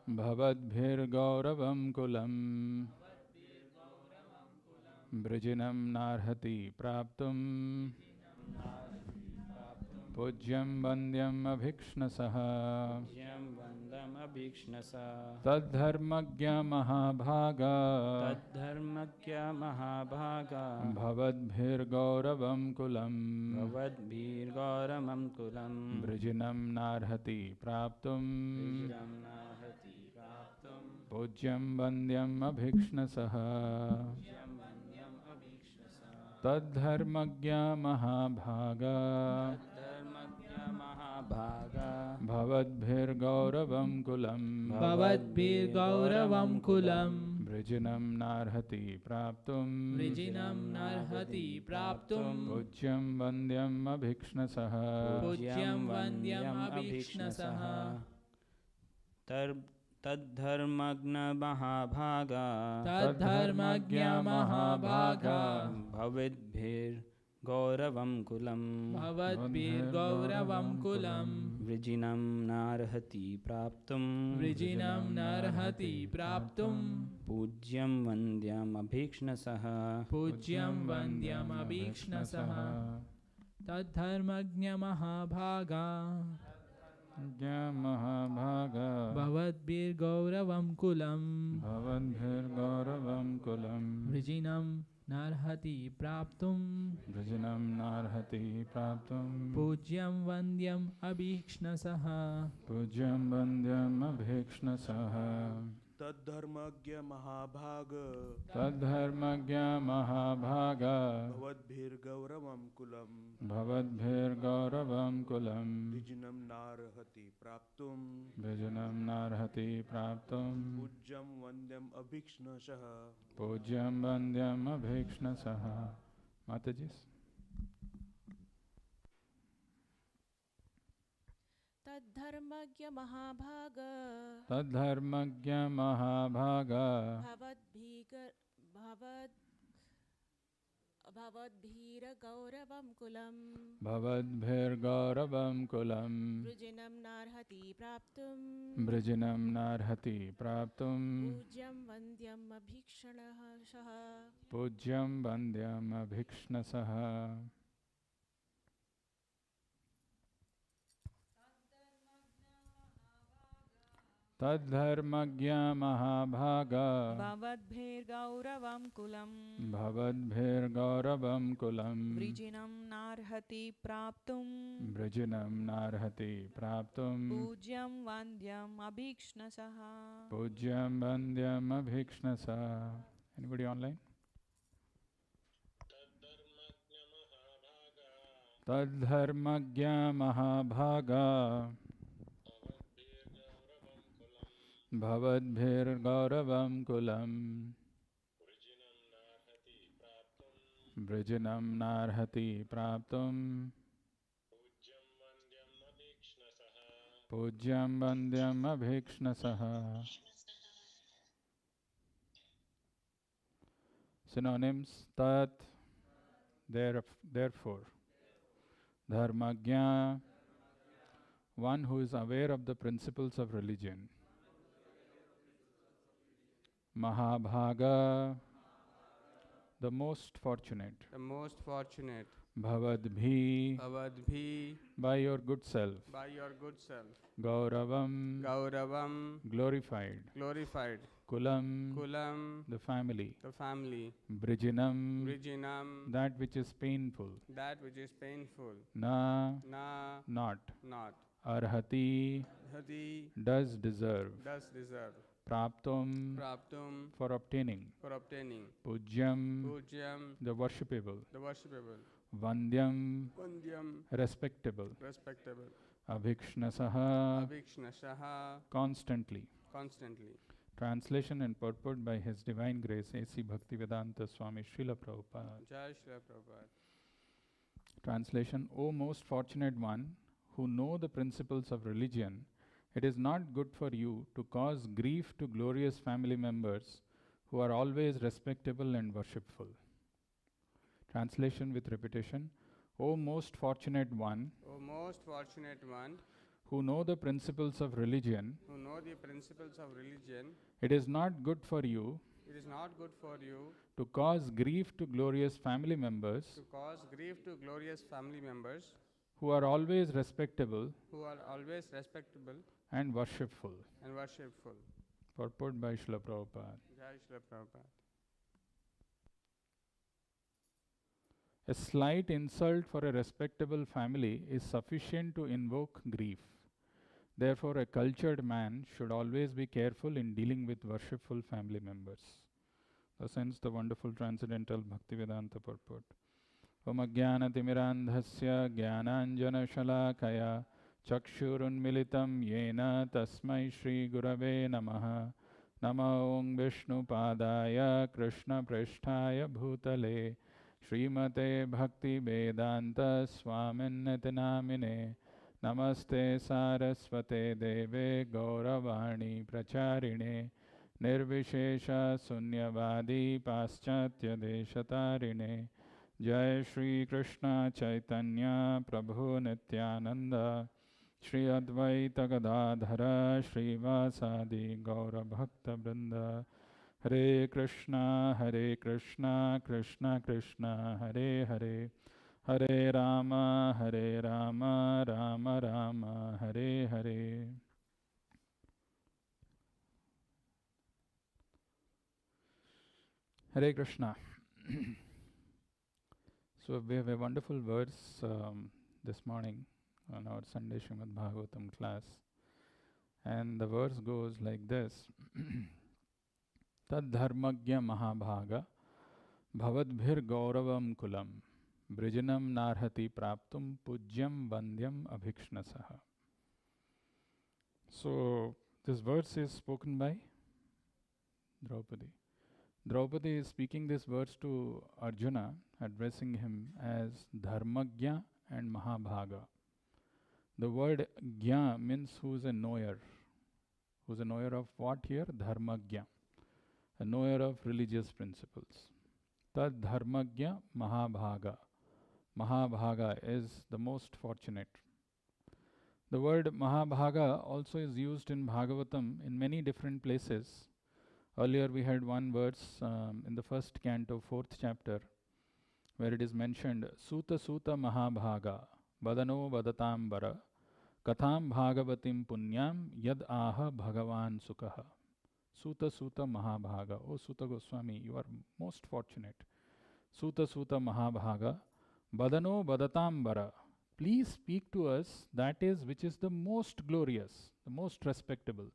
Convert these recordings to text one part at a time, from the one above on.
भवद्भिर्गौरवं कुलम् वृजिनं नार्हति प्राप्तुम् पूज्यं वन्द्यम् अभीक्ष्णसः तद्धर्मज्ञ महाभागा भवद्भिर्गौरवं कुलम् वृजिनं नार्हति प्राप्तुम् पूज्यं वन्द्यम् अभीक्ष्णसः तद्धर्मज्ञ महाभागा भवद्भिर्गौरवं कुलम् वृजिनं नार्हति प्राप्तुम् पूज्यं वन्द्यम् अभीक्ष्णसः तद्धर्मज्ञ महाभागा भवद्भिर्गौरवं कुलम् वृजिनं नार्हति प्राप्तुम् पूज्यं वन्द्यम् अभीक्ष्णसः तद्धर्मज्ञ महाभागा भवद्भिर्गौरवं कुलम् वृजिनं नार्हति प्राप्तुम् पूज्यं वन्द्यम् अभीक्ष्णसः तद्धर्मज्ञ महाभाग भवद्भिर्गौरवं कुलम् वृजिनं नार्हति प्राप्तुम् पूज्यं वन्द्यम् अभीक्ष्णसः माताजी तद्धर्मज्ञ महाभाग भवद्भिर्गौरवं कुलम् वृजिनं नार्हति प्राप्तुम् पूज्यं वन्द्यम् अभीक्ष्णसः तद्धर्मज्ञ महाभागा भवद्भिर्गौरवं कुलम् वृजिनं नार्हति प्राप्तुम् पूज्यं वन्द्यम् अभीक्ष्णसः Anybody online? तद्धर्मज्ञ महाभागा भवद्भिर्गौरवं कुलम् वृजिनं नार्हति प्राप्तुम् पूज्यं वन्द्यम् अभीक्ष्णसः Synonyms tat therefore dharmagya, one who is aware of the principles of religion. Mahabhaga, the most fortunate. Bhavadbhi, by your good self. Gauravam, glorified. Kulam, the family. Brijinam, that which is painful. Na, not. Arhati, does deserve. Praptum, for obtaining. Pujyam, the worshipable. Vandyam, respectable. Abhikshnasaha, constantly. Translation and purport by His Divine Grace A.C. Bhaktivedanta Swami Srila Prabhupada. Translation: O most fortunate one who know the principles of religion, it is not good for you to cause grief to glorious family members who are always respectable and worshipful. Translation with repetition: O most fortunate one who know the principles of religion, who know the principles of religion, it is not good for you it is not good for you to cause grief to glorious family members to cause grief to glorious family members who are always respectable who are always respectable and worshipful. and worshipful. Purport by Srila Prabhupada. Jai Srila Prabhupada. A slight insult for a respectable family is sufficient to invoke grief. Therefore, a cultured man should always be careful in dealing with worshipful family members. Thus ends the wonderful transcendental Bhaktivedanta purport. Om Ajnanatimmirandhasya Jnananjanashalakaya Chakshurunmilitam Yena Tasmai Shri Gurave Namaha Namo Om Vishnu Padaya Krishna Prishtaya Bhutale Srimate Bhakti Vedanta Swaminati Namine Namaste Saraswate Deve Gauravani Pracharine Nirvishesha Sunyavadi Paschatya Deshatarine Jai Shri Krishna Chaitanya Prabhu Nityananda Shri Advaita Gadadhara Shri Vasadi Gaura Bhakta Vrinda Hare Krishna Krishna Krishna Hare Hare Hare Rama Rama Rama Hare Hare. Hare Krishna. So we have a wonderful verse this morning on our Sunday Srimad Bhagavatam class. And the verse goes like this. Tad dharmagya mahabhaga bhavadbhir gauravam kulam Brijanam narhati praptum pujyam vandyam abhikshnasaha. So this verse is spoken by Draupadi. Draupadi is speaking this verse to Arjuna, addressing him as Dharmagya and Mahabhaga. The word Gya means who is a knower. Who is a knower of what here? Dharmagya. A knower of religious principles. Tad Dharmagya Mahabhaga. Mahabhaga is the most fortunate. The word Mahabhaga also is used in Bhagavatam in many different places. Earlier we had one verse in the first canto, 4th chapter, where it is mentioned, Suta Suta Mahabhaga, Vadano Vadatambara, Katham Bhagavatim Punyam Yad Aha Bhagavan Sukha. Suta Suta Mahabhaga. O Suta Goswami, you are most fortunate. Suta Suta Mahabhaga, Vadano Vadatambara. Please speak to us that is which is the most glorious, the most respectable.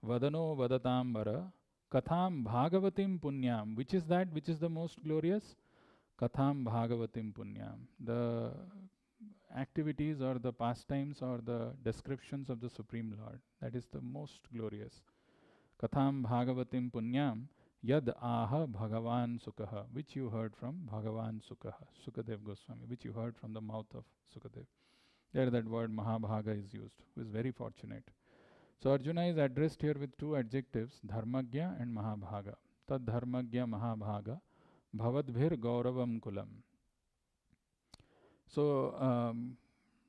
Vadano Vadatambara, Katham Bhagavatim Punyam. Which is that which is the most glorious? Katham Bhagavatim Punyam. The activities or the pastimes or the descriptions of the Supreme Lord. That is the most glorious. Katham Bhagavatim Punyam Yad Aha Bhagavan Sukha. Which you heard from Bhagavan Sukha. Sukadev Goswami. Which you heard from the mouth of Sukadev. There that word Mahabhaga is used. Who is very fortunate. So Arjuna is addressed here with two adjectives, Dharmagya and Mahabhaga. Tad Dharmagya Mahabhaga, Bhavadbhir Gauravam Kulam. So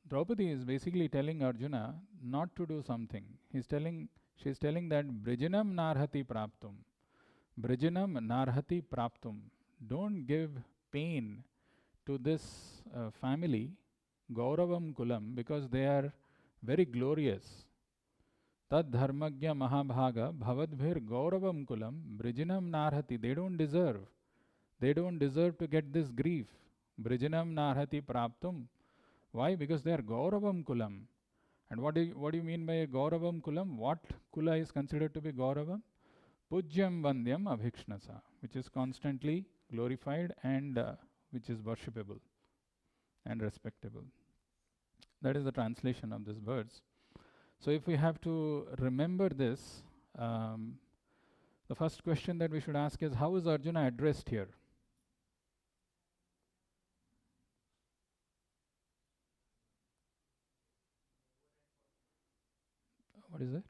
Draupadi is basically telling Arjuna not to do something. She's telling that Brijanam Narhati Praptum. Brijanam Narhati Praptum. Don't give pain to this family, Gauravam Kulam, because they are very glorious. Tad dharmagya mahabhaga bhavadbhir gauravam kulam brijinam narhati. They don't deserve. They don't deserve to get this grief. Brijinam narhati praptum. Why? Because they are gauravam kulam. And what do you mean by a gauravam kulam? What kula is considered to be gauravam? Pujyam vandyam abhikshnasa, which is constantly glorified and which is worshipable and respectable. That is the translation of this verse. So if we have to remember this, the first question that we should ask is, how is Arjuna addressed here? What is it?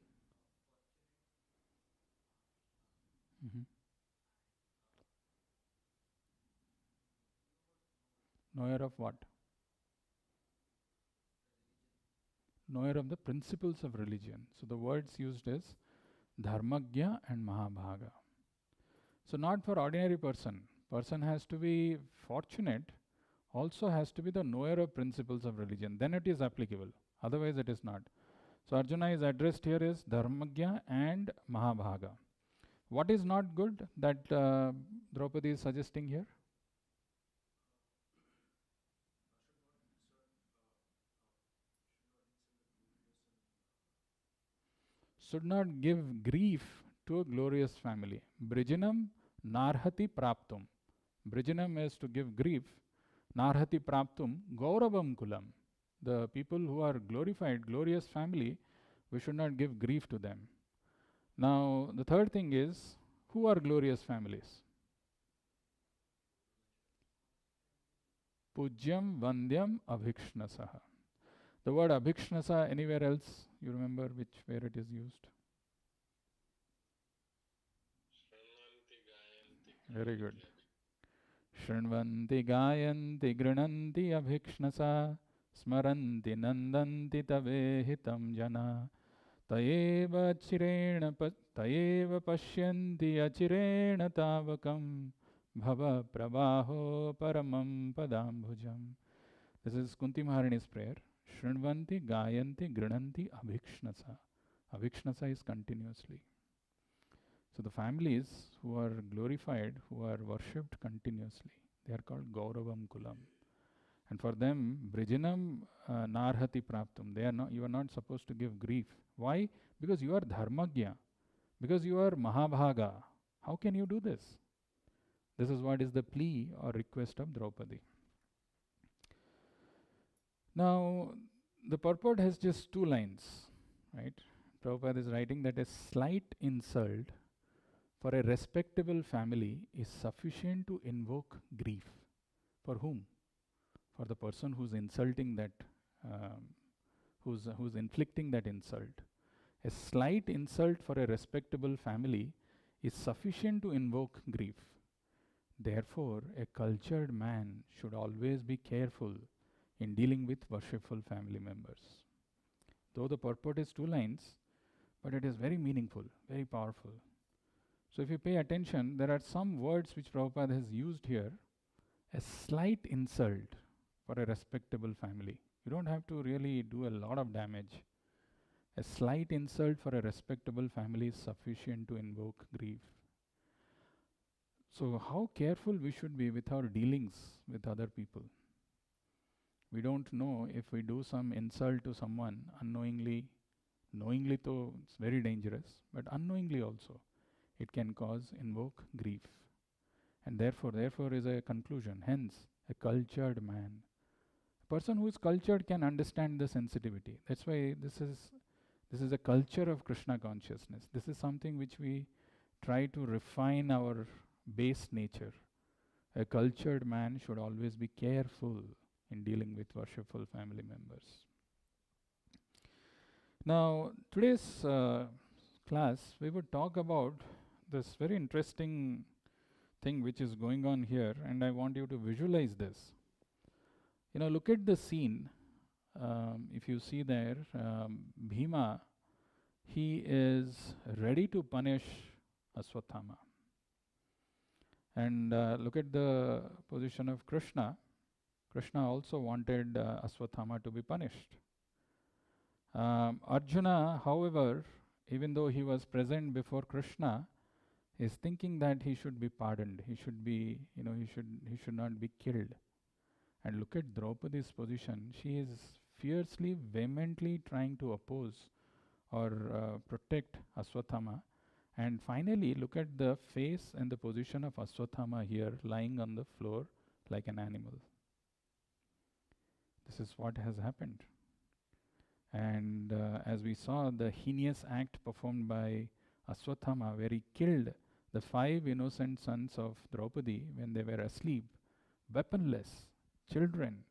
Knower of what? knower of the principles of religion. So the words used is Dharmagya and Mahabhaga. So not for ordinary person. Person has to be fortunate, also has to be the knower of principles of religion. Then it is applicable. Otherwise it is not. So Arjuna is addressed here as Dharmagya and Mahabhaga. What is not good that Draupadi is suggesting here? Should not give grief to a glorious family. Brijinam narhati praptum. Brijinam is to give grief. Narhati praptum gauravam kulam. The people who are glorified, glorious family, we should not give grief to them. Now, the third thing is, who are glorious families? Pujyam Vandyam Abhikshnasaha. The word Abhikshnasa, anywhere else, you remember where it is used? Very good. Shrinvanti Gayanti Grinanti Abhikshnasa Smaranti Nandanti Tavehitam Jana Tayeva Pashyanti Achirena Tavakam Bhava Pravaho Paramam Padambhujam. This is Kunti Maharani's prayer. Shrinvanti Gayanti Grinanti Abhikshnasa. Abhikshnasa is continuously. So the families who are glorified, who are worshipped continuously, they are called Gauravam Kulam. And for them, Brijinam Narhati Praptum. You are not supposed to give grief. Why? Because you are Dharmagya. Because you are Mahabhaga. How can you do this? This is what is the plea or request of Draupadi. Now, the purport has just 2 lines, right? Prabhupada is writing that a slight insult for a respectable family is sufficient to invoke grief. For whom? For the person who's insulting that, who's inflicting that insult. A slight insult for a respectable family is sufficient to invoke grief. Therefore, a cultured man should always be careful in dealing with worshipful family members. Though the purport is 2 lines, but it is very meaningful, very powerful. So if you pay attention, there are some words which Prabhupada has used here. A slight insult for a respectable family. You don't have to really do a lot of damage. A slight insult for a respectable family is sufficient to invoke grief. So how careful we should be with our dealings with other people. We don't know if we do some insult to someone unknowingly. Knowingly though it's very dangerous, but unknowingly also it can invoke grief. And therefore is a conclusion. Hence, a cultured man. A person who is cultured can understand the sensitivity. That's why this is a culture of Krishna consciousness. This is something which we try to refine our base nature. A cultured man should always be careful in dealing with worshipful family members. Now, today's class, we would talk about this very interesting thing which is going on here, and I want you to visualize this. Look at the scene. If you see there, Bhima, he is ready to punish Aswathama. And look at the position of Krishna. Krishna also wanted Aswathama to be punished. Arjuna, however, even though he was present before Krishna, is thinking that he should be pardoned. He should be, he should not be killed. And look at Draupadi's position. She is fiercely, vehemently trying to oppose or protect Aswathama. And finally, look at the face and the position of Aswathama here, lying on the floor like an animal. This is what has happened. And as we saw, the heinous act performed by Aswathama, where he killed the 5 innocent sons of Draupadi when they were asleep, weaponless, children,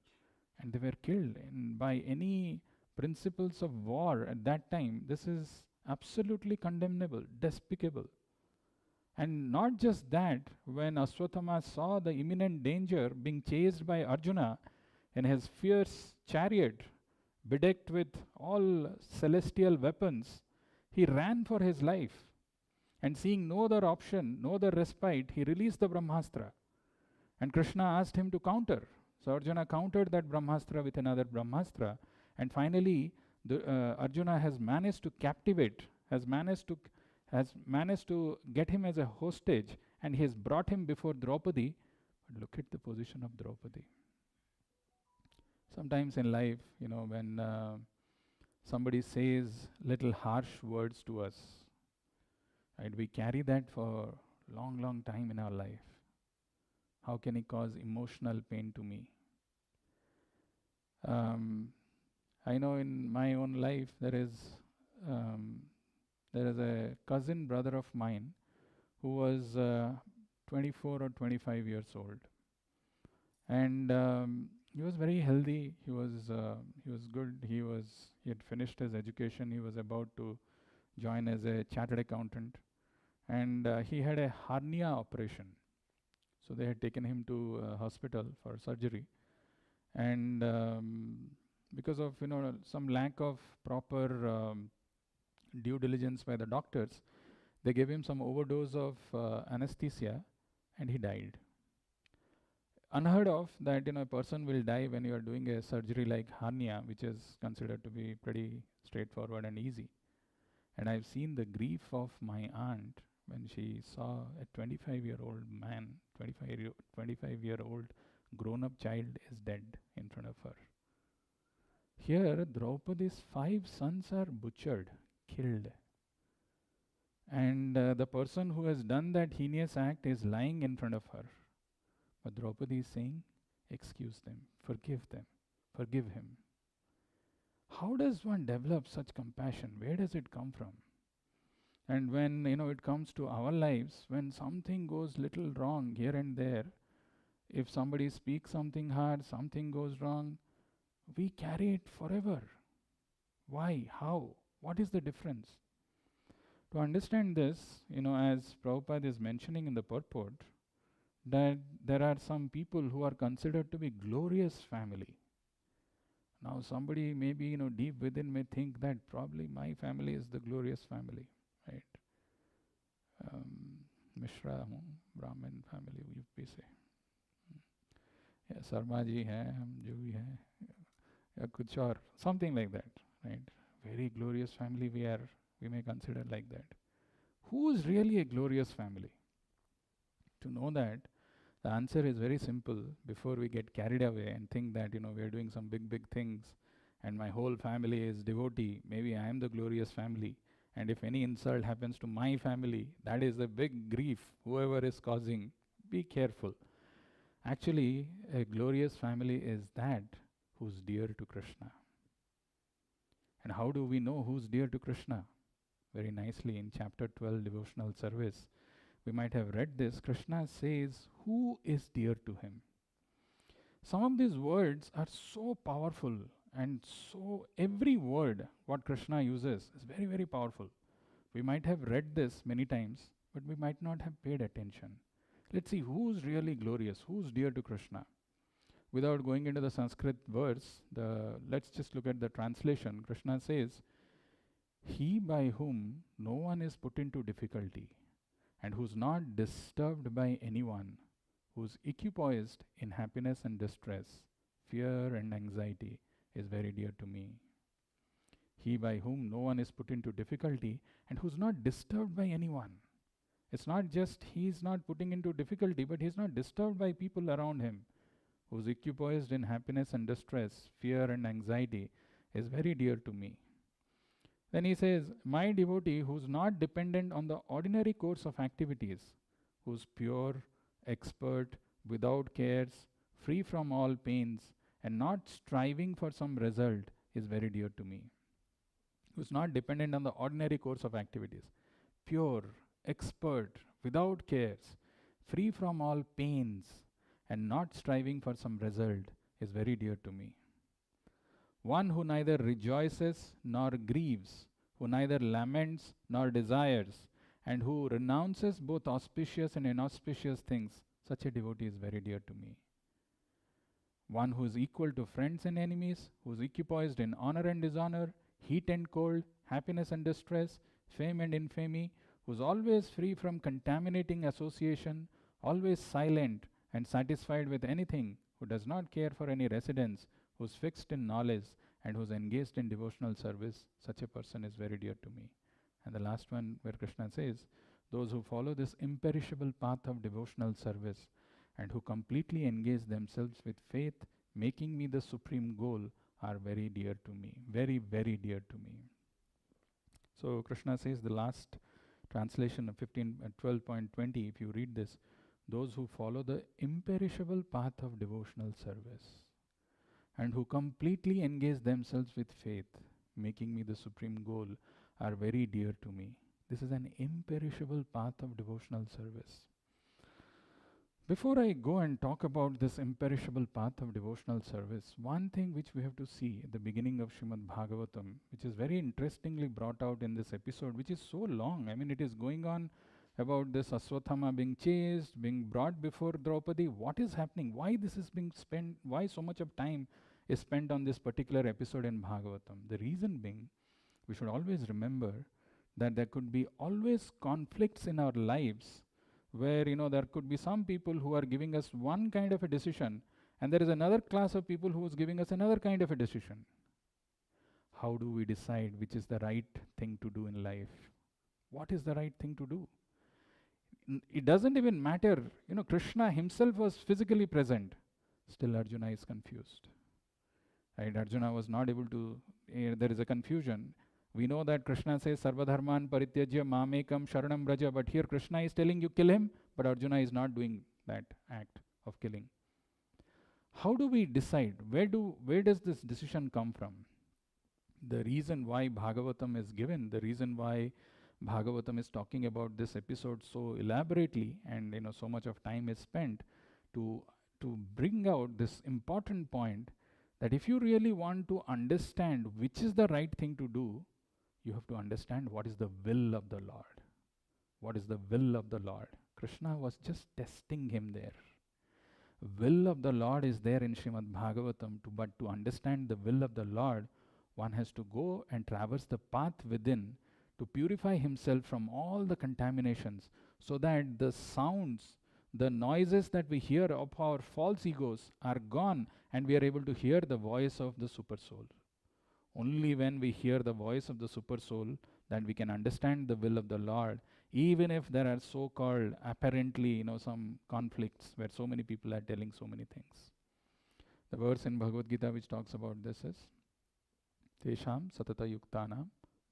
and they were killed by any principles of war at that time. This is absolutely condemnable, despicable. And not just that, when Aswathama saw the imminent danger being chased by Arjuna in his fierce chariot, bedecked with all celestial weapons, he ran for his life. And seeing no other option, no other respite, he released the Brahmastra. And Krishna asked him to counter. So Arjuna countered that Brahmastra with another Brahmastra. And finally, Arjuna has managed to captivate, has managed to get him as a hostage, and he has brought him before Draupadi. But look at the position of Draupadi. Sometimes in life, when somebody says little harsh words to us, right, we carry that for long, long time in our life. How can he cause emotional pain to me? I know in my own life there is a cousin brother of mine who was 24 or 25 years old, and he was very healthy. He was good. He had finished his education. He was about to join as a chartered accountant, and he had a hernia operation. So they had taken him to hospital for surgery, and because of some lack of proper due diligence by the doctors, they gave him some overdose of anesthesia, and he died. Unheard of that a person will die when you are doing a surgery like hernia, which is considered to be pretty straightforward and easy. And I've seen the grief of my aunt when she saw a 25-year-old man, 25-year-old grown-up child is dead in front of her. Here, Draupadi's 5 sons are butchered, killed. And the person who has done that heinous act is lying in front of her. But Draupadi is saying, excuse them, forgive him. How does one develop such compassion? Where does it come from? And when it comes to our lives, when something goes little wrong here and there, if somebody speaks something hard, something goes wrong, we carry it forever. Why? How? What is the difference? To understand this, as Prabhupada is mentioning in the purport, that there are some people who are considered to be glorious family. Now somebody maybe deep within may think that probably my family is the glorious family, right? Mishra हूँ, Brahmin family UP से, या शर्मा जी हैं, हम जो भी हैं, या कुछ और, something like that, right? Very glorious family we may consider like that. Who is really a glorious family? To know that, the answer is very simple. Before we get carried away and think that we are doing some big things and my whole family is devotee, maybe I am the glorious family, and if any insult happens to my family, that is a big grief whoever is causing. Be careful. Actually, a glorious family is that who's dear to Krishna. And how do we know who's dear to Krishna? Very nicely in chapter 12, devotional service, we might have read this. Krishna says, who is dear to him? Some of these words are so powerful, and so every word what Krishna uses is very, very powerful. We might have read this many times, but we might not have paid attention. Let's see who's really glorious, who's dear to Krishna. Without going into the Sanskrit verse, let's just look at the translation. Krishna says, he by whom no one is put into difficulty, and who's not disturbed by anyone, who's equipoised in happiness and distress, fear and anxiety, is very dear to me. He by whom no one is put into difficulty, and who's not disturbed by anyone. It's not just he's not putting into difficulty, but he's not disturbed by people around him. Who's equipoised in happiness and distress, fear and anxiety, is very dear to me. Then he says, my devotee who's not dependent on the ordinary course of activities, who's pure, expert, without cares, free from all pains, and not striving for some result, is very dear to me. Who's not dependent on the ordinary course of activities, pure, expert, without cares, free from all pains, and not striving for some result, is very dear to me. One who neither rejoices nor grieves, who neither laments nor desires, and who renounces both auspicious and inauspicious things, such a devotee is very dear to me. one who is equal to friends and enemies, who is equipoised in honor and dishonor, heat and cold, happiness and distress, fame and infamy, who is always free from contaminating association, always silent and satisfied with anything, who does not care for any residence, who is fixed in knowledge, and who is engaged in devotional service, such a person is very dear to me. And the last one where Krishna says, those who follow this imperishable path of devotional service and who completely engage themselves with faith, making me the supreme goal, are very dear to me, very, very dear to me. So Krishna says, the last translation of 12.20, if you read this, those who follow the imperishable path of devotional service and who completely engage themselves with faith, making me the supreme goal, are very dear to me. This is an imperishable path of devotional service. Before I go and talk about this imperishable path of devotional service, one thing which we have to see at the beginning of Srimad Bhagavatam, which is very interestingly brought out in this episode, which is so long. I mean, it is going on about this Aswathama being chased, being brought before Draupadi. What is happening? Why this is being spent? Why so much of time is spent on this particular episode in Bhagavatam? The reason being, we should always remember that there could be always conflicts in our lives where, there could be some people who are giving us one kind of a decision and there is another class of people who is giving us another kind of a decision. How do we decide which is the right thing to do in life? What is the right thing to do? It doesn't even matter. Krishna himself was physically present. Still Arjuna is confused. Right? Arjuna was not able to, there is a confusion. We know that Krishna says, Sarvadharman parityajya mamekam sharanam braja, but here Krishna is telling you kill him, but Arjuna is not doing that act of killing. How do we decide? Where does this decision come from? The reason why Bhagavatam is given, the reason why Bhagavatam is talking about this episode so elaborately, and so much of time is spent to bring out this important point, that if you really want to understand which is the right thing to do, you have to understand what is the will of the Lord. What is the will of the Lord? Krishna was just testing him there. Will of the Lord is there in Srimad Bhagavatam, but to understand the will of the Lord, one has to go and traverse the path within to purify himself from all the contaminations, so that the sounds, the noises that we hear of our false egos are gone and we are able to hear the voice of the super soul. Only when we hear the voice of the super soul that we can understand the will of the Lord, even if there are so-called apparently some conflicts where so many people are telling so many things. The verse in Bhagavad Gita which talks about this is Tesham satata yuktanam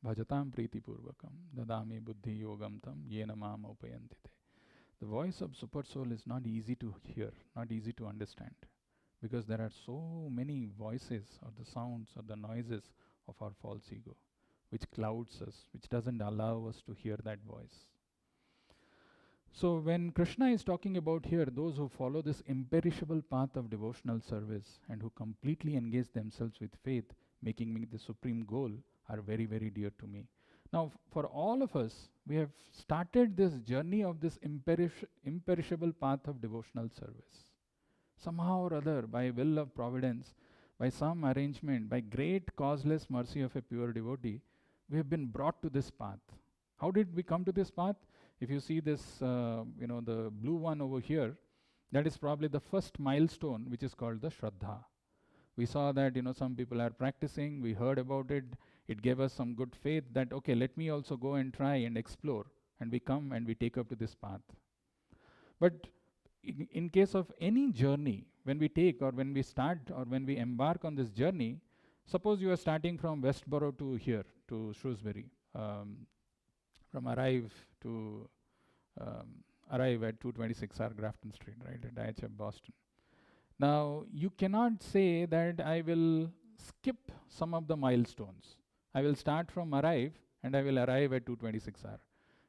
bhajatam priti purvakam dadami buddhi yogam tam yena mam upayantite. The voice of super soul is not easy to hear, not easy to understand, because there are so many voices or the sounds or the noises of our false ego, which clouds us, which doesn't allow us to hear that voice. So when Krishna is talking about here, those who follow this imperishable path of devotional service and who completely engage themselves with faith, making me the supreme goal, are very, very dear to me. Now, for all of us, we have started this journey of this imperishable path of devotional service. Somehow or other, by will of providence, by some arrangement, by great causeless mercy of a pure devotee, we have been brought to this path. How did we come to this path? If you see this, the blue one over here, that is probably the first milestone, which is called the Shraddha. We saw that, some people are practicing, we heard about it, it gave us some good faith that, okay, let me also go and try and explore. And we come and we take up to this path. But in case of any journey, when we take or when we start or when we embark on this journey, suppose you are starting from Westboro to here, to Shrewsbury, from arrive at 226R Grafton Street, right, at IHF Boston. Now, you cannot say that I will skip some of the milestones. I will start from arrive and I will arrive at 226R.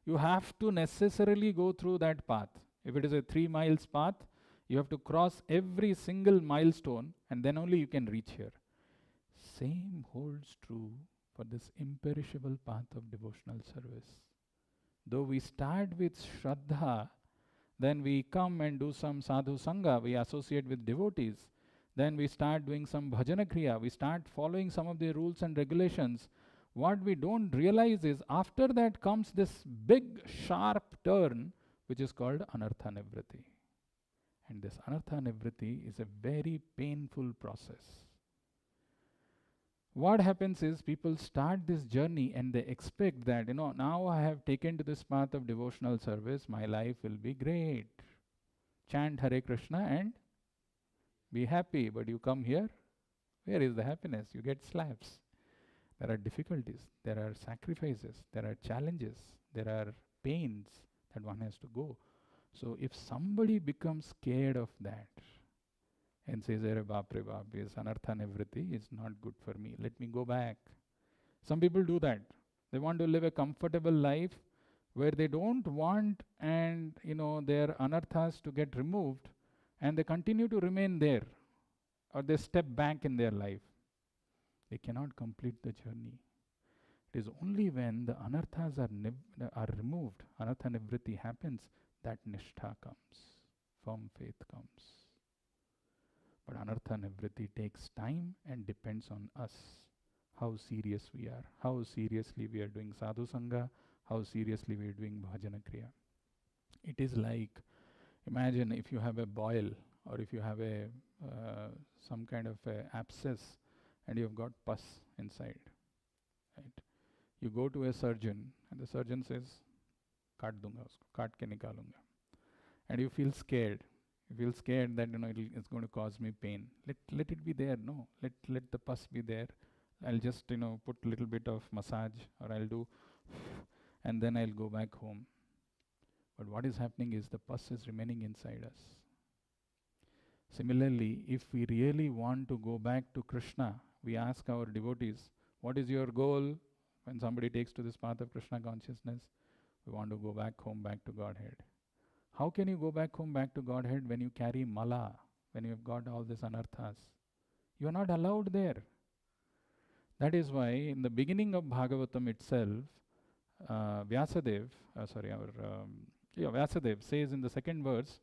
You have to necessarily go through that path. If it is a 3 miles path, you have to cross every single milestone and then only you can reach here. Same holds true for this imperishable path of devotional service. Though we start with Shraddha, then we come and do some sadhu sangha, we associate with devotees, Then we start doing some bhajana kriya. We start following some of the rules and regulations. What we don't realize is after that comes this big sharp turn, which is called anartha nivritti. And this anartha nivritti is a very painful process. What happens is people start this journey and they expect that, now I have taken to this path of devotional service, my life will be great. Chant Hare Krishna and be happy. But you come here, where is the happiness? You get slaps. There are difficulties, there are sacrifices, there are challenges, there are pains that one has to go. So if somebody becomes scared of that and says, "Arey baap re baap, this anartha nivritti is not good for me, let me go back." Some people do that. They want to live a comfortable life where they don't want their anarthas to get removed, and they continue to remain there, or they step back in their life. They cannot complete the journey. It is only when the anarthas are removed, anartha nivritti happens, that nishtha comes, firm faith comes. But anartha nivritti takes time and depends on us, how serious we are, how seriously we are doing sadhu sangha, how seriously we are doing bhajana kriya. It is like, imagine if you have a boil, or if you have a some kind of a abscess, and you've got pus inside, right? You go to a surgeon, and the surgeon says, "Kaat dunga usko, kaat ke nikalunga," and you feel scared. You feel scared that it's going to cause me pain. Let it be there. No, let the pus be there. I'll just put a little bit of massage, or I'll do, and then I'll go back home. But what is happening is the pus is remaining inside us. Similarly, if we really want to go back to Krishna, we ask our devotees, what is your goal? When somebody takes to this path of Krishna consciousness, we want to go back home, back to Godhead. How can you go back home, back to Godhead when you carry mala, when you've got all these anarthas? You are not allowed there. That is why in the beginning of Bhagavatam itself, Vyasadeva says in the second verse,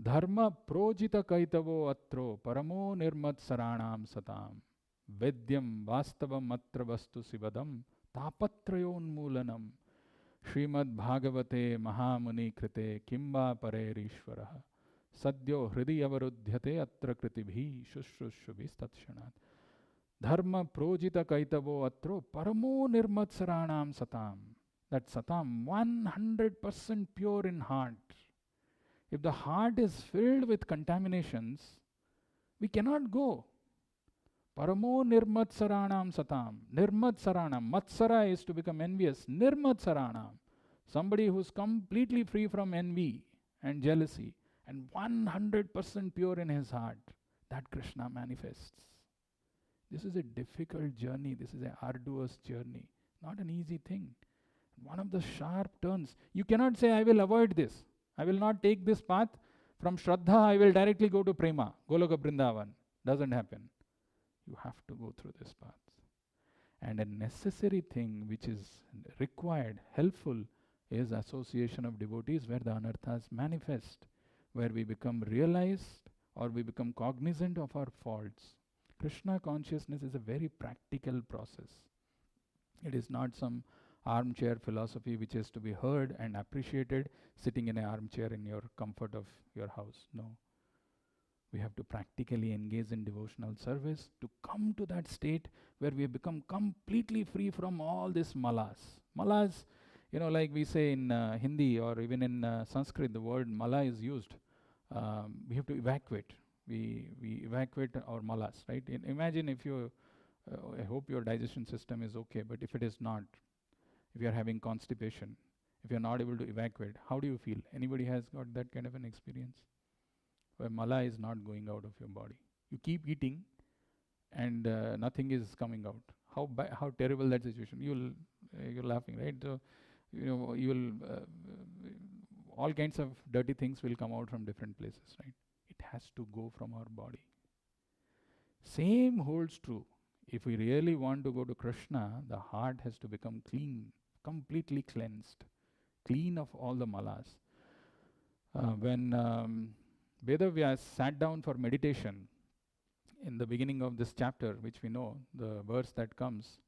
"Dharma projita kaitavo atro paramo nirmat saranam satam vedyam vastavam atra vastu sivadam tapatrayonmulanam Srimad Bhagavate Mahamuni Krite Kimba Parerishvaraha Sadyo Hridi Avarudhyate Atra Kritibhi Shushrushubi Statshanat Dharma Projita Kaitavo Atro Paramo Nirmat Saranam Satam." That Satam, 100% pure in heart. If the heart is filled with contaminations, we cannot go. Paramo Nirmat Saranam Satam. Nirmat Saranam. Matsara is to become envious. Nirmat Saranam. Somebody who is completely free from envy and jealousy and 100% pure in his heart. That Krishna manifests. This is a difficult journey. This is an arduous journey. Not an easy thing. One of the sharp turns. You cannot say, "I will avoid this. I will not take this path. From Shraddha, I will directly go to Prema, Goloka Vrindavan." Doesn't happen. You have to go through this path. And a necessary thing which is required, helpful, is association of devotees where the anarthas manifest, where we become realized or we become cognizant of our faults. Krishna consciousness is a very practical process. It is not some armchair philosophy which is to be heard and appreciated sitting in an armchair in your comfort of your house. No. We have to practically engage in devotional service to come to that state where we become completely free from all these malas. Malas, like we say in Hindi or even in Sanskrit, the word mala is used. We have to evacuate. We evacuate our malas, right? Imagine if you, I hope your digestion system is okay, but if it is not, if you are having constipation, if you are not able to evacuate, how do you feel? Anybody has got that kind of an experience? Where mala is not going out of your body. You keep eating and nothing is coming out. How terrible that situation. You're laughing, right? So, all kinds of dirty things will come out from different places, right? It has to go from our body. Same holds true. If we really want to go to Krishna, the heart has to become clean, completely cleansed, clean of all the malas. When Vedavyas sat down for meditation, in the beginning of this chapter, which we know, the verse that comes,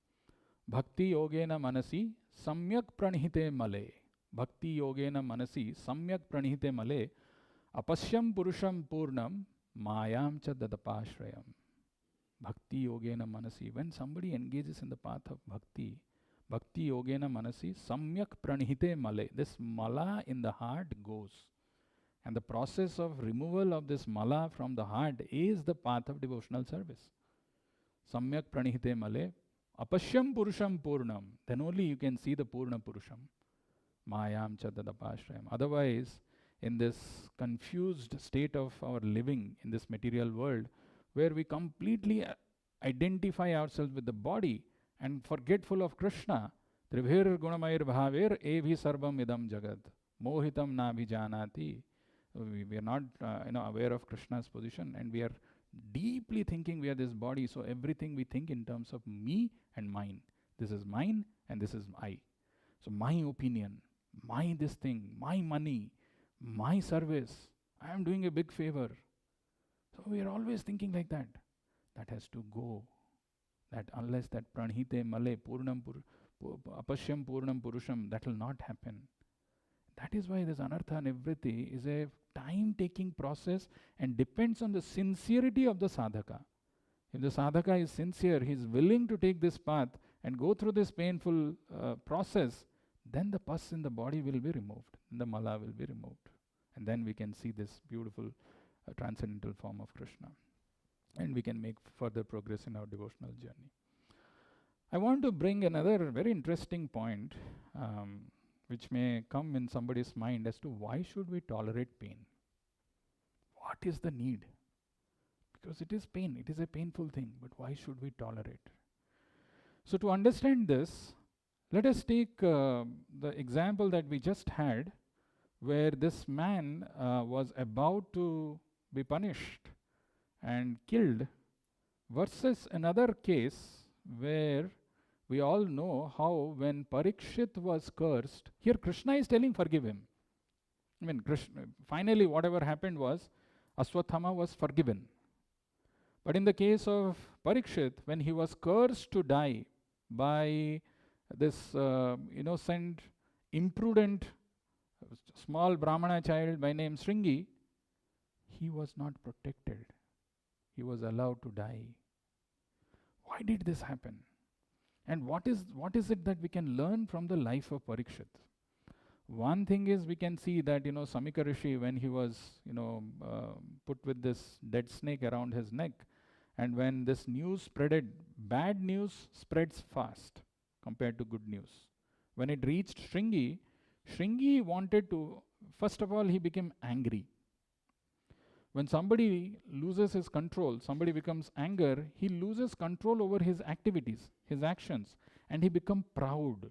Bhakti yogena manasi samyak pranihite male. Bhakti yogena manasi samyak pranihite male. Apashyam purusham purnam mayam cha dadapashrayam. Bhakti yogena manasi. When somebody engages in the path of bhakti, Bhakti yogena manasi samyak pranihite male. This mala in the heart goes. And the process of removal of this mala from the heart is the path of devotional service. Samyak pranihite male. Apashyam purusham purnam. Then only you can see the purna purusham. Mayam cha dadapashrayam. Otherwise, in this confused state of our living in this material world, where we completely identify ourselves with the body and forgetful of Krishna, Tribhir gunamair bhavir evi sarvam idam jagad mohitam na bhijanati. We are not aware of Krishna's position, and we are deeply thinking we are this body, so everything we think in terms of me and mine. This is mine and this is I. So my opinion, my this thing, my money, my service, I am doing a big favor. So we are always thinking like that. That has to go. That unless that pranhite male purnam apashyam purnam purusham, that will not happen. That is why this anartha nivriti is a time-taking process and depends on the sincerity of the sadhaka. If the sadhaka is sincere, he is willing to take this path and go through this painful process, then the pus in the body will be removed, and the mala will be removed. And then we can see this beautiful transcendental form of Krishna. And we can make further progress in our devotional journey. I want to bring another very interesting point, which may come in somebody's mind as to why should we tolerate pain? What is the need? Because it is pain, it is a painful thing, but why should we tolerate? So to understand this, let us take the example that we just had, where this man was about to be punished and killed, versus another case where we all know how when Parikshit was cursed, here Krishna is telling forgive him. I mean, Krishna, finally whatever happened was Aswathama was forgiven. But in the case of Parikshit, when he was cursed to die by this innocent, imprudent, small Brahmana child by name Shringi, he was not protected. He was allowed to die. Why did this happen? And what is it that we can learn from the life of Parikshit? One thing is we can see that, Samika Rishi, when he was, put with this dead snake around his neck, and when this news spreaded, bad news spreads fast compared to good news. When it reached Shringi, Shringi wanted to, first of all, he became angry. When somebody loses his control, somebody becomes anger, he loses control over his activities, his actions, and he becomes proud.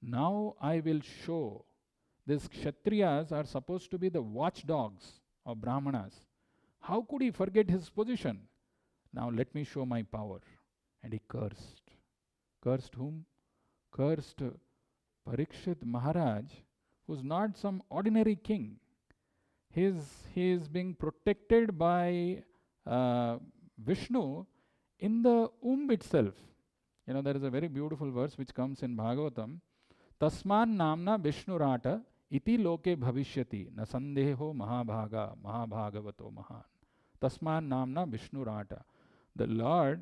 Now I will show. These Kshatriyas are supposed to be the watchdogs of Brahmanas. How could he forget his position? Now let me show my power. And he cursed. Cursed whom? Cursed Parikshit Maharaj, who's not some ordinary king. He is being protected by Vishnu in the womb itself. There is a very beautiful verse which comes in Bhagavatam. Tasman namna Vishnurata iti loke bhavishyati na sandeho mahabhaga mahabhagavato mahan. Tasman namna Vishnurata. The Lord,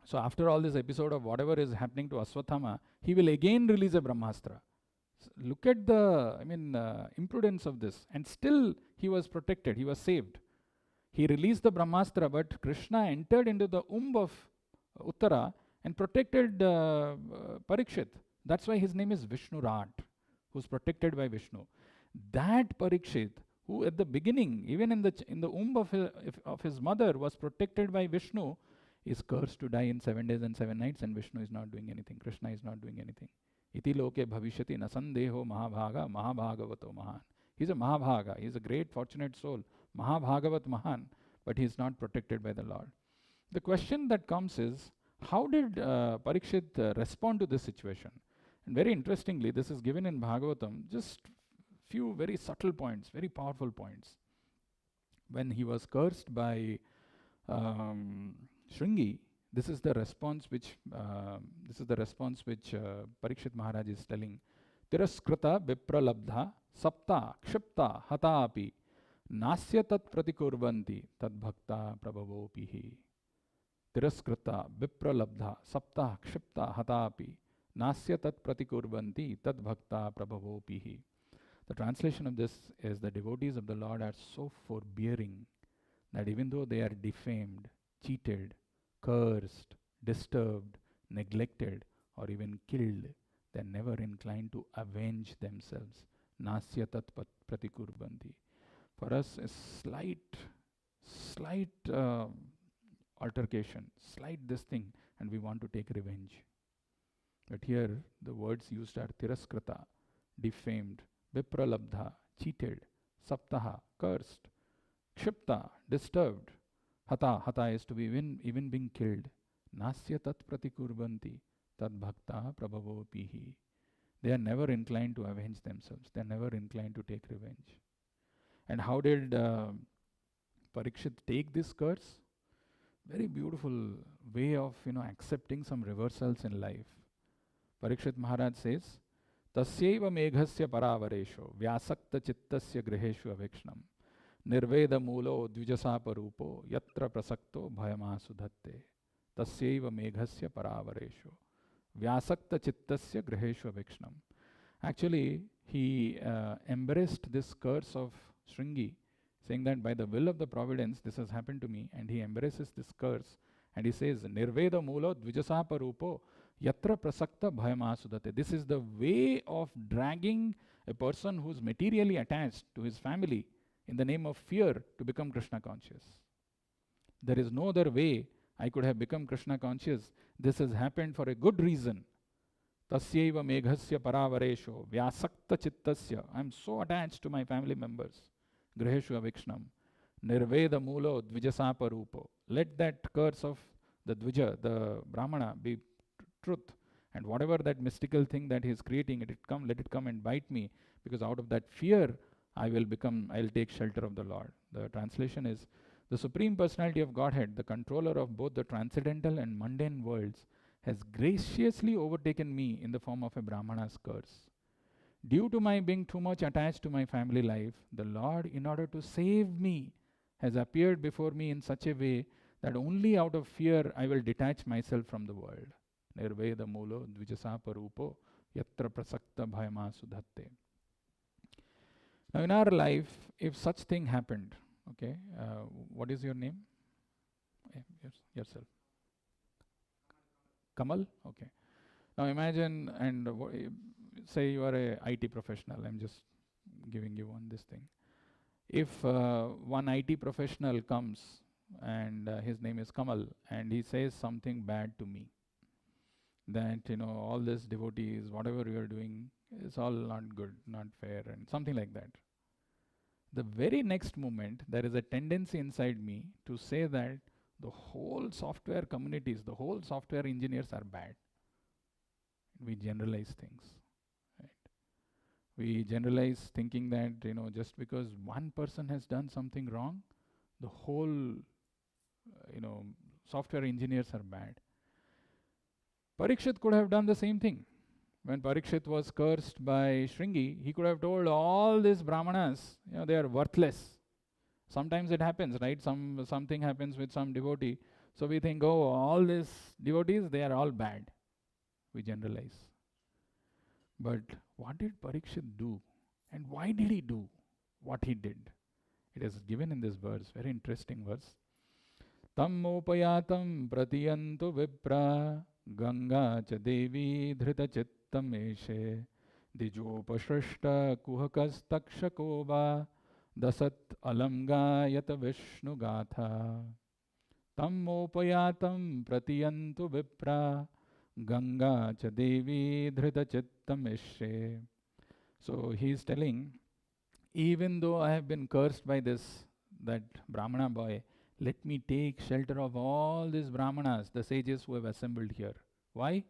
so after all this episode of whatever is happening to Aswathama, he will again release a Brahmastra. Look at the, imprudence of this. And still he was protected, he was saved. He released the Brahmastra, but Krishna entered into the womb of Uttara and protected Parikshit. That's why his name is Vishnurat, who's protected by Vishnu. That Parikshit, who at the beginning, even in the womb of his mother, was protected by Vishnu, is cursed to die in 7 days and 7 nights, and Vishnu is not doing anything. Krishna is not doing anything. Iti loke bhavishyati nasandeho mahabhaga mahabhagavato mahan. He's a mahabhaga. He's a great fortunate soul. Mahabhagavat mahan. But he's not protected by the Lord. The question that comes is, how did Parikshit respond to this situation? And very interestingly, this is given in Bhagavatam, just few very subtle points, very powerful points. When he was cursed by Shringi, this is the response which Parikshit Maharaj is telling. Tiraskrita vipralabdha sapta kshipta hata api nasya tat pratikurvanti tad bhakta prabhavopihi. Tiraskrita vipralabdha sapta kshipta hata api nasya tat pratikurvanti tad bhakta prabhavopihi. The translation of this is the devotees of the Lord are so forbearing that even though they are defamed, cheated, cursed, disturbed, neglected, or even killed, they are never inclined to avenge themselves. Nasya tat pratikurbanti. For us, a slight altercation, slight this thing, and we want to take revenge. But here, the words used are tiraskrita, defamed, vipralabdha, cheated, saptaha, cursed, kshipta, disturbed, hata is to be even being killed. Nasya tat pratikurbanti tad bhakta prabhavopihi. They are never inclined to avenge themselves. They are never inclined to take revenge. And how did Parikshit take this curse? Very beautiful way of accepting some reversals in life. Parikshit Maharaj says, Tasyaiva meghasya paravaresho vyasakta chittasya griheshu avikshnam nirveda mulo dvijasapa rupo yatra prasakto bhayama sudhatte. Tasyaiva meghasya paravaresho vyasakta chittasya griheshu avikshnam. Actually, he embraced this curse of Shringi, saying that by the will of the providence this has happened to me, and he embraces this curse and he says, Nirveda mulo dvijasapa rupo yatra prasakta bhayama sudhate. This is the way of dragging a person who is materially attached to his family in the name of fear to become Krishna conscious. There is no other way I could have become Krishna conscious. This has happened for a good reason. Tasyaiva meghasya paravaresho vyasakta chittasya. I am so attached to my family members. Griheshu avikshnam. Nirveda mulo dvijasapa rupo. Let that curse of the dvija, the brahmana, be truth. And whatever that mystical thing that he is creating, let it come and bite me. Because out of that fear, I'll take shelter of the Lord. The translation is, the Supreme Personality of Godhead, the controller of both the transcendental and mundane worlds, has graciously overtaken me in the form of a Brahmana's curse. Due to my being too much attached to my family life, the Lord, in order to save me, has appeared before me in such a way that only out of fear I will detach myself from the world. Nirveda mulo dvijasapa rupo yatra prasakta bhayama sudhatte. Now in our life, if such thing happened, okay, what is your name? Yourself. Kamal? Okay. Now imagine, and say you are a IT professional. I'm just giving you this thing. If one IT professional comes and his name is Kamal and he says something bad to me, that all this devotees, whatever you are doing, is all not good, not fair, and something like that. The very next moment, there is a tendency inside me to say that the whole software communities, the whole software engineers are bad. We generalize things. Right? We generalize thinking that, just because one person has done something wrong, the whole, software engineers are bad. Parikshit could have done the same thing. When Parikshit was cursed by Shringi, he could have told all these brahmanas, they are worthless. Sometimes it happens, right? Something happens with some devotee. So we think, all these devotees, they are all bad. We generalize. But what did Parikshit do? And why did he do what he did? It is given in this verse, very interesting verse. Tam upayatam pratiyantu vipra ganga cha devi dhrita chittam eshe dijopashrishta kuhakas takshakova dasat alamga yata vishnu gatha. Tam upayatam pratiyantu vipra ganga cha devi dhrita chittam eshe. So he is telling, even though I have been cursed by that Brahmana boy, let me take shelter of all these Brahmanas, the sages who have assembled here. Why?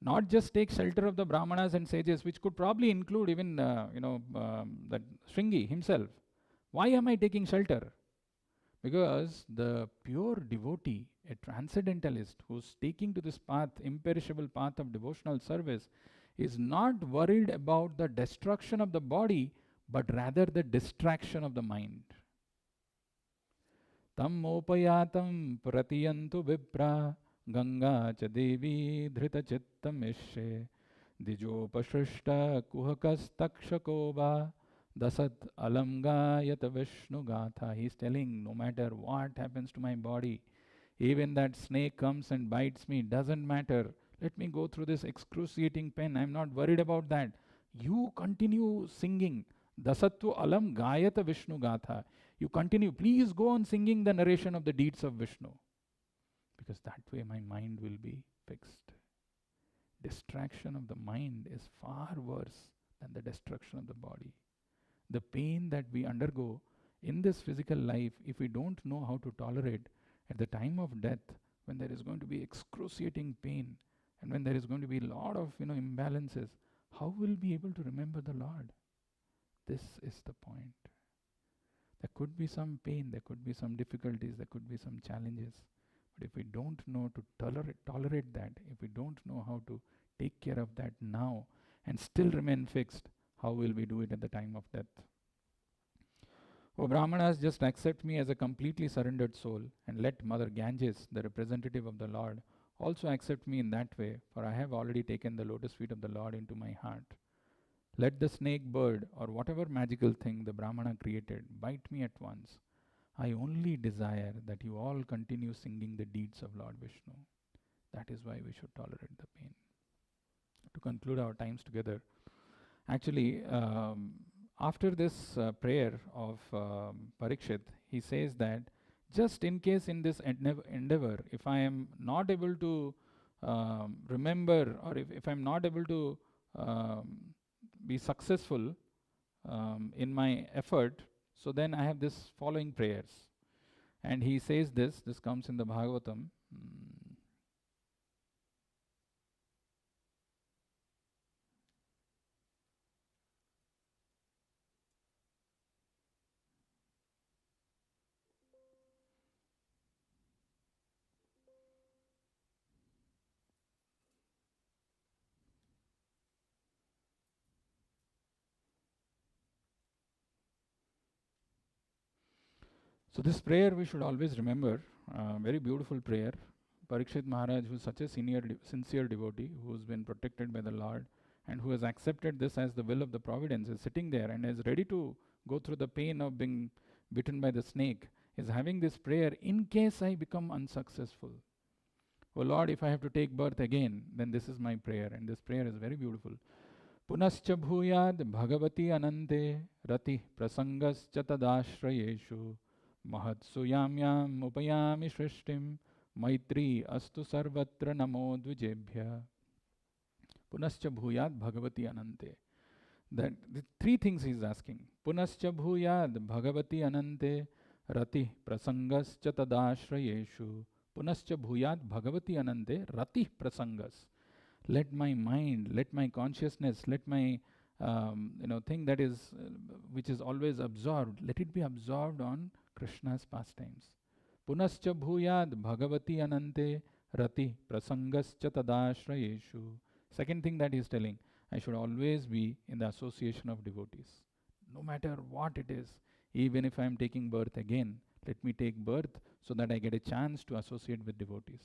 Not just take shelter of the Brahmanas and sages, which could probably include even, that Shringi himself. Why am I taking shelter? Because the pure devotee, a transcendentalist who's taking to this path, imperishable path of devotional service, is not worried about the destruction of the body, but rather the distraction of the mind. Tam mopayatam pratiyantu vipra ganga cha devi dhrita chittam ishe dijopashrishta kuhakas takshakova dasat alamga yata vishnu gatha. He's telling, no matter what happens to my body, even that snake comes and bites me, doesn't matter. Let me go through this excruciating pain. I'm not worried about that. You continue singing. Dasattu alam gayata Vishnu gatha. You continue. Please go on singing the narration of the deeds of Vishnu. Because that way my mind will be fixed. Distraction of the mind is far worse than the destruction of the body. The pain that we undergo in this physical life, if we don't know how to tolerate, at the time of death, when there is going to be excruciating pain, and when there is going to be a lot of imbalances, how will we be able to remember the Lord? This is the point. There could be some pain, there could be some difficulties, there could be some challenges. But if we don't know to tolerate that, if we don't know how to take care of that now and still remain fixed, how will we do it at the time of death? O Brahmanas, just accept me as a completely surrendered soul, and let Mother Ganges, the representative of the Lord, also accept me in that way, for I have already taken the lotus feet of the Lord into my heart. Let the snake bird or whatever magical thing the Brahmana created bite me at once. I only desire that you all continue singing the deeds of Lord Vishnu. That is why we should tolerate the pain. To conclude our times together, actually, after this prayer of Parikshit, he says that just in case in this endeavor, if I am not able to remember, or if I'm not able to be successful in my effort, so then I have this following prayers. And he says this comes in the Bhagavatam. So this prayer we should always remember, very beautiful prayer. Parikshit Maharaj, who is such a sincere devotee, who has been protected by the Lord, and who has accepted this as the will of the providence, is sitting there and is ready to go through the pain of being bitten by the snake, is having this prayer, in case I become unsuccessful. Oh Lord, if I have to take birth again, then this is my prayer, and this prayer is very beautiful. Punascha bhuyad bhagavati anante rati prasangascha tadashrayeshu mahatsu yamyam upayami shrishtim maitri astu sarvatra namo dvijebhya. Punascha bhuyad bhagavati anante. That the three things he is asking. Punascha bhuyad bhagavati anante rati prasangascha tadashrayeshu. Punascha bhuyad bhagavati anante rati prasangas. Let my mind, let my consciousness, let my thing that is which is always absorbed, let it be absorbed on Krishna's pastimes. Punascha bhuyad bhagavati anante rati prasangascha tadashrayeshu. Second thing that he is telling, I should always be in the association of devotees. No matter what it is, even if I am taking birth again, let me take birth so that I get a chance to associate with devotees.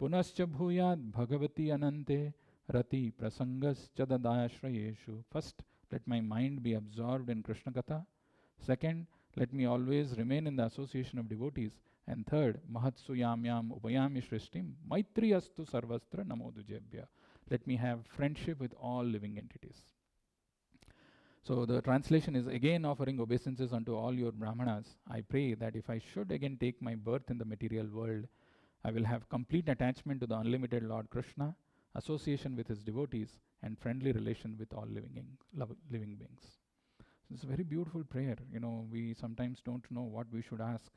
Punascha bhuyad bhagavati anante rati prasangascha tadashrayeshu. First, let my mind be absorbed in Krishna Katha. Second, let me always remain in the association of devotees. And third, mahatsu yamyam upayami shrishtim maitri astu sarvastra namo dvijebhya. Let me have friendship with all living entities. So the translation is, again offering obeisances unto all your Brahmanas. I pray that if I should again take my birth in the material world, I will have complete attachment to the unlimited Lord Krishna, association with his devotees, and friendly relation with all living beings. So it's a very beautiful prayer. We sometimes don't know what we should ask.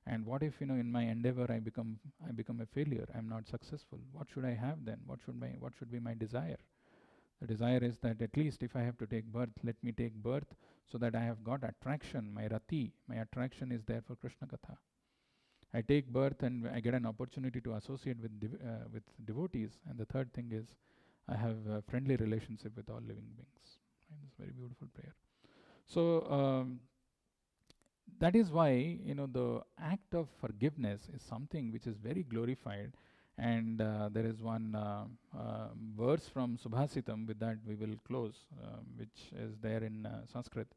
And what if, in my endeavor I become a failure, I'm not successful? What should I have then? What should be my desire? The desire is that at least if I have to take birth, let me take birth so that I have got attraction, my rati, my attraction is there for Krishna Katha. I take birth and I get an opportunity to associate with devotees. And the third thing is, I have a friendly relationship with all living beings. Right? It's a very beautiful prayer. So that is why, the act of forgiveness is something which is very glorified. And there is one verse from Subhasitam, with that we will close, which is there in Sanskrit.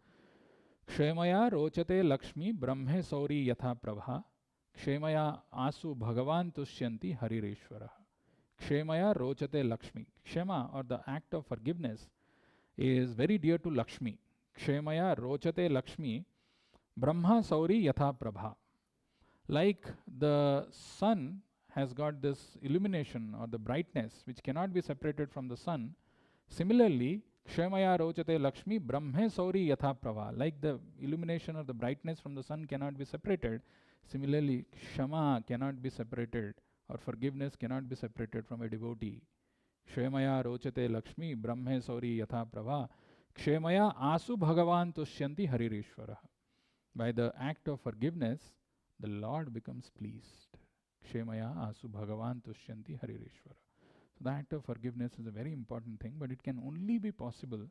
Kshemaya rochate lakshmi brahme sauri yatha prabha kshemaya asu bhagavan tushyanti haririshvara. Kshemaya rochate lakshmi. Kshema, or the act of forgiveness, is very dear to Lakshmi. Kshemaya rochate lakshmi brahma sauri yatha prabha. Like the sun has got this illumination or the brightness which cannot be separated from the sun, similarly, Kshemaya rochate lakshmi brahme sauri yatha prabha. Like the illumination or the brightness from the sun cannot be separated, similarly, Kshama cannot be separated, or forgiveness cannot be separated from a devotee. Kshemaya rochate lakshmi brahme sauri yatha prabha kshemaya asu bhagavan tushyanti haririshvara. By the act of forgiveness, the Lord becomes pleased. Kshemaya asu bhagavan tushyanti haririshvara. So the act of forgiveness is a very important thing, but it can only be possible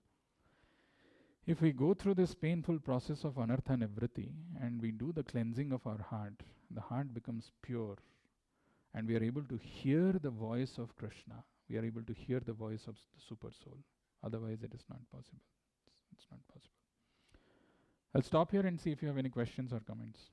if we go through this painful process of anartha nivritti and we do the cleansing of our heart. The heart becomes pure and we are able to hear the voice of Krishna. We are able to hear the voice of the super soul. Otherwise it is not possible. It's not possible. I'll stop here and see if you have any questions or comments.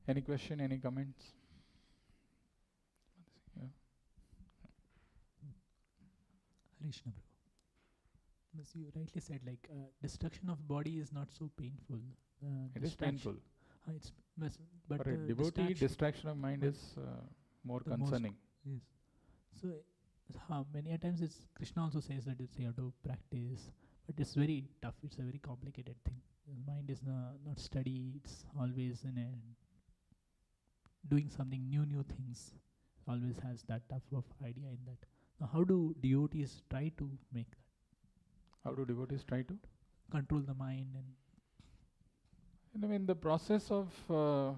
Any question, any comments? Yeah. Krishna Prabhu. As you rightly said, destruction of body is not so painful. It is painful. But for a devotee, distraction of mind is more concerning. Yes. So many a times Krishna also says that you have to practice, but it's very tough. It's a very complicated thing. The mind is not steady. It's always doing something new things. Always has that type of idea in that. Now, how do devotees try to make that? How do devotees try to control the mind? And the process of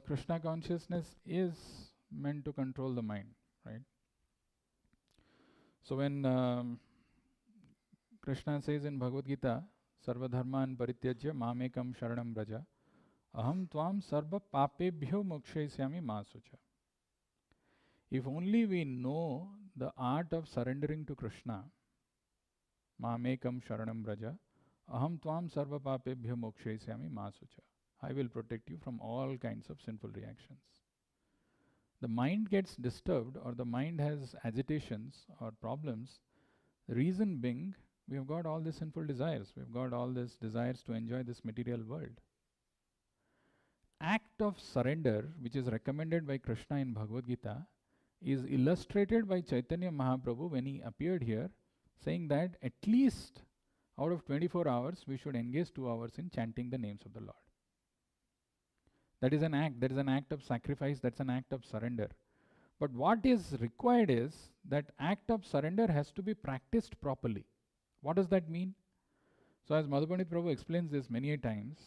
Krishna consciousness is meant to control the mind, right? So when Krishna says in Bhagavad Gita, Sarva dharman parityajya mamekam sharanam braja aham tvam sarva papebhyo mokshaisyami masucha. If only we know the art of surrendering to Krishna, mamekam sharanam braja aham tvam sarva papebhyo mokshaisyami masucha. I will protect you from all kinds of sinful reactions. The mind gets disturbed or the mind has agitations or problems. The reason being, we have got all these sinful desires. We have got all these desires to enjoy this material world. Act of surrender, which is recommended by Krishna in Bhagavad Gita, is illustrated by Chaitanya Mahaprabhu when he appeared here, saying that at least out of 24 hours, we should engage 2 hours in chanting the names of the Lord. That is an act. That is an act of sacrifice. That's an act of surrender. But what is required is that act of surrender has to be practiced properly. What does that mean? So as Madhupandit Prabhu explains this many a times,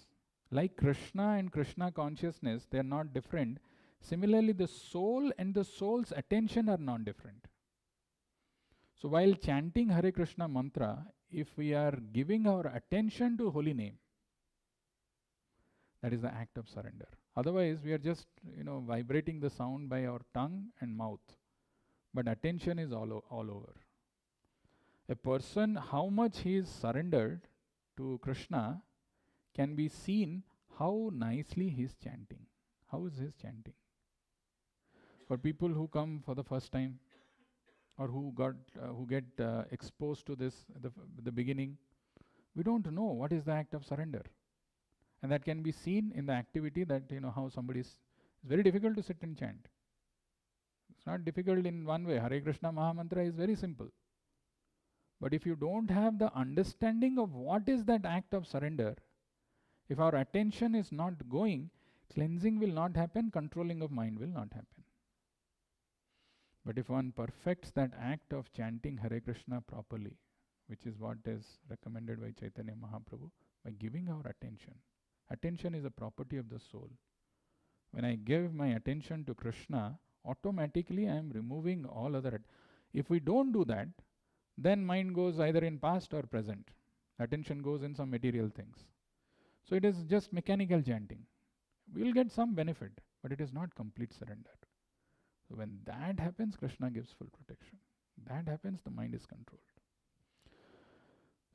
like Krishna and Krishna consciousness, they are not different. Similarly, the soul and the soul's attention are non-different. So while chanting Hare Krishna mantra, if we are giving our attention to holy name, that is the act of surrender. Otherwise, we are just, vibrating the sound by our tongue and mouth. But attention is all over. A person, how much he is surrendered to Krishna, can be seen how nicely he is chanting. How is his chanting? For people who come for the first time, or who get exposed to this at the beginning, we don't know what is the act of surrender. And that can be seen in the activity that, how somebody is It's very difficult to sit and chant. It's not difficult in one way. Hare Krishna Mahamantra is very simple. But if you don't have the understanding of what is that act of surrender, if our attention is not going, cleansing will not happen, controlling of mind will not happen. But if one perfects that act of chanting Hare Krishna properly, which is what is recommended by Chaitanya Mahaprabhu, by giving our attention. Attention is a property of the soul. When I give my attention to Krishna, automatically I am removing all other. If we don't do that, then mind goes either in past or present. Attention goes in some material things. So it is just mechanical chanting. We will get some benefit, but it is not complete surrender. So when that happens, Krishna gives full protection. That happens, the mind is controlled.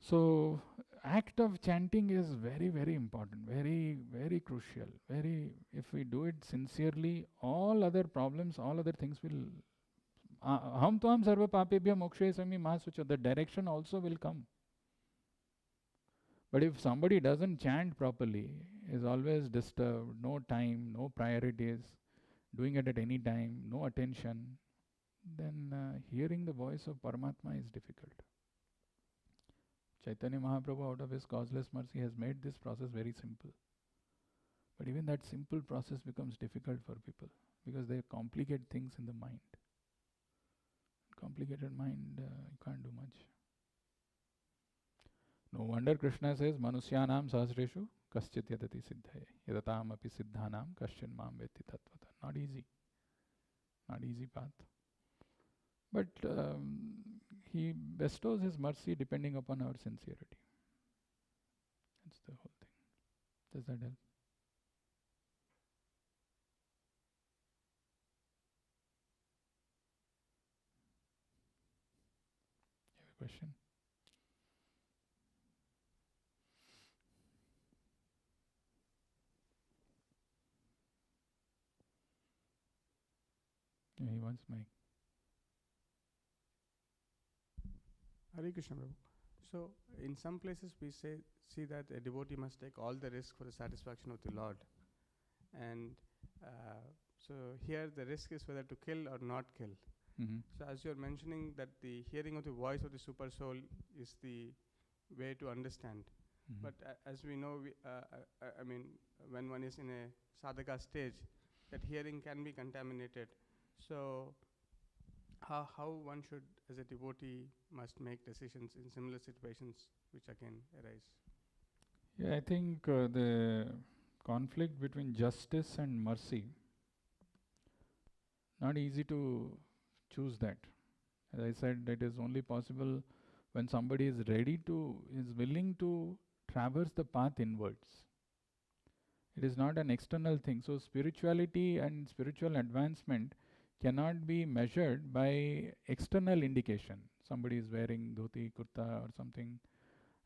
So act of chanting is very, very important, very, very crucial. If we do it sincerely, all other problems, all other things will. Aham tvam sarva papebhya mokshe sami ma sucha. The direction also will come. But if somebody doesn't chant properly, is always disturbed, no time, no priorities, doing it at any time, no attention, then hearing the voice of Paramatma is difficult. Chaitanya Mahaprabhu, out of his causeless mercy, has made this process very simple. But even that simple process becomes difficult for people because they complicate things in the mind. Complicated mind, you can't do much. No wonder Krishna says, Manusyanam sahasreshu kaschit yadati siddhaye yadatam api siddhanam kaschin mam veti tattvata. Not easy. Not easy path. But he bestows his mercy depending upon our sincerity. That's the whole thing. Does that help? You have a question? Yeah, he wants mic. Hare Krishna Prabhu. So, in some places we see that a devotee must take all the risk for the satisfaction of the Lord. And so here the risk is whether to kill or not kill. Mm-hmm. So as you are mentioning that the hearing of the voice of the super soul is the way to understand. Mm-hmm. But as we know, I mean, when one is in a sadhaka stage, that hearing can be contaminated. So how one should, as a devotee, must make decisions in similar situations which again arise? Yeah, I think the conflict between justice and mercy, not easy to choose that. As I said, it is only possible when somebody is willing to traverse the path inwards. It is not an external thing. So spirituality and spiritual advancement cannot be measured by external indication. Somebody is wearing dhoti, kurta or something,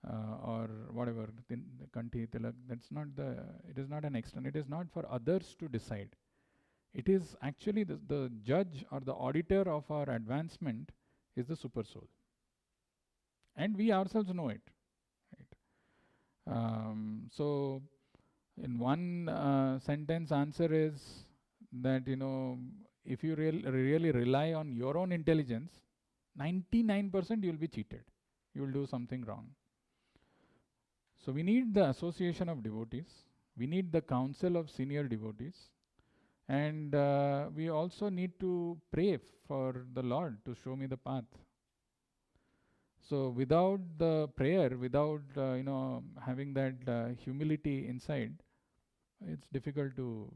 or whatever, kanti, tilak. It is not an external. It is not for others to decide. It is actually the judge or the auditor of our advancement is the super soul. And we ourselves know it. Right? So in one sentence answer is that, if you really rely on your own intelligence, 99% you will be cheated. You will do something wrong. So we need the association of devotees. We need the counsel of senior devotees. And we also need to pray for the Lord to show me the path. So without the prayer, without having that humility inside, it's difficult to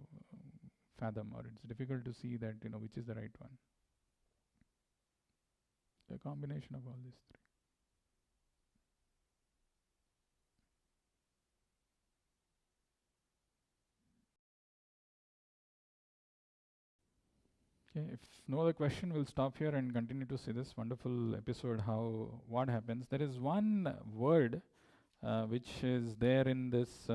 fathom, or it's difficult to see that which is the right one. A combination of all these three. Okay, if no other question, we'll stop here and continue to see this wonderful episode, what happens. There is one word which is there in this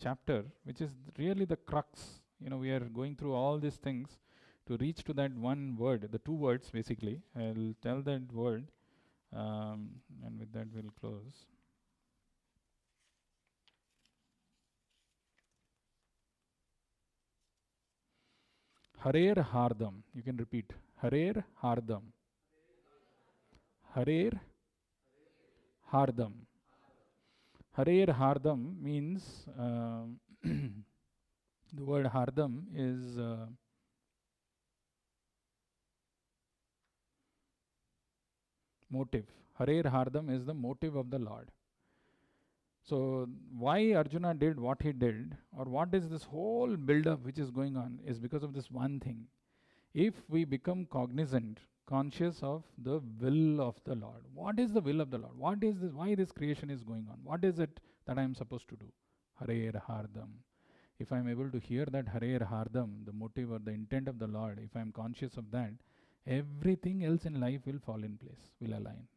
chapter, which is really the crux. We are going through all these things to reach to that one word, the two words basically. I'll tell that word, and with that we'll close. Harer Hardam. You can repeat. Harer Hardam. Harer Hardam. Harer Hardam means the word Hardam is motive. Harer Hardam is the motive of the Lord. So why Arjuna did what he did, or what is this whole build-up which is going on, is because of this one thing. If we become cognizant, conscious of the will of the Lord. What is the will of the Lord? What is this? Why this creation is going on? What is it that I am supposed to do? Harer Hardam. If I am able to hear that Harer Hardam, the motive or the intent of the Lord, if I am conscious of that, everything else in life will fall in place, will align.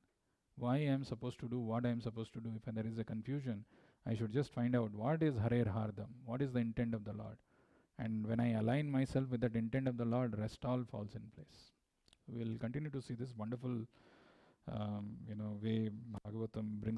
Why I am supposed to do what I am supposed to do. If there is a confusion, I should just find out what is Harer Hardam, what is the intent of the Lord. And when I align myself with that intent of the Lord, rest all falls in place. We will continue to see this wonderful way Bhagavatam brings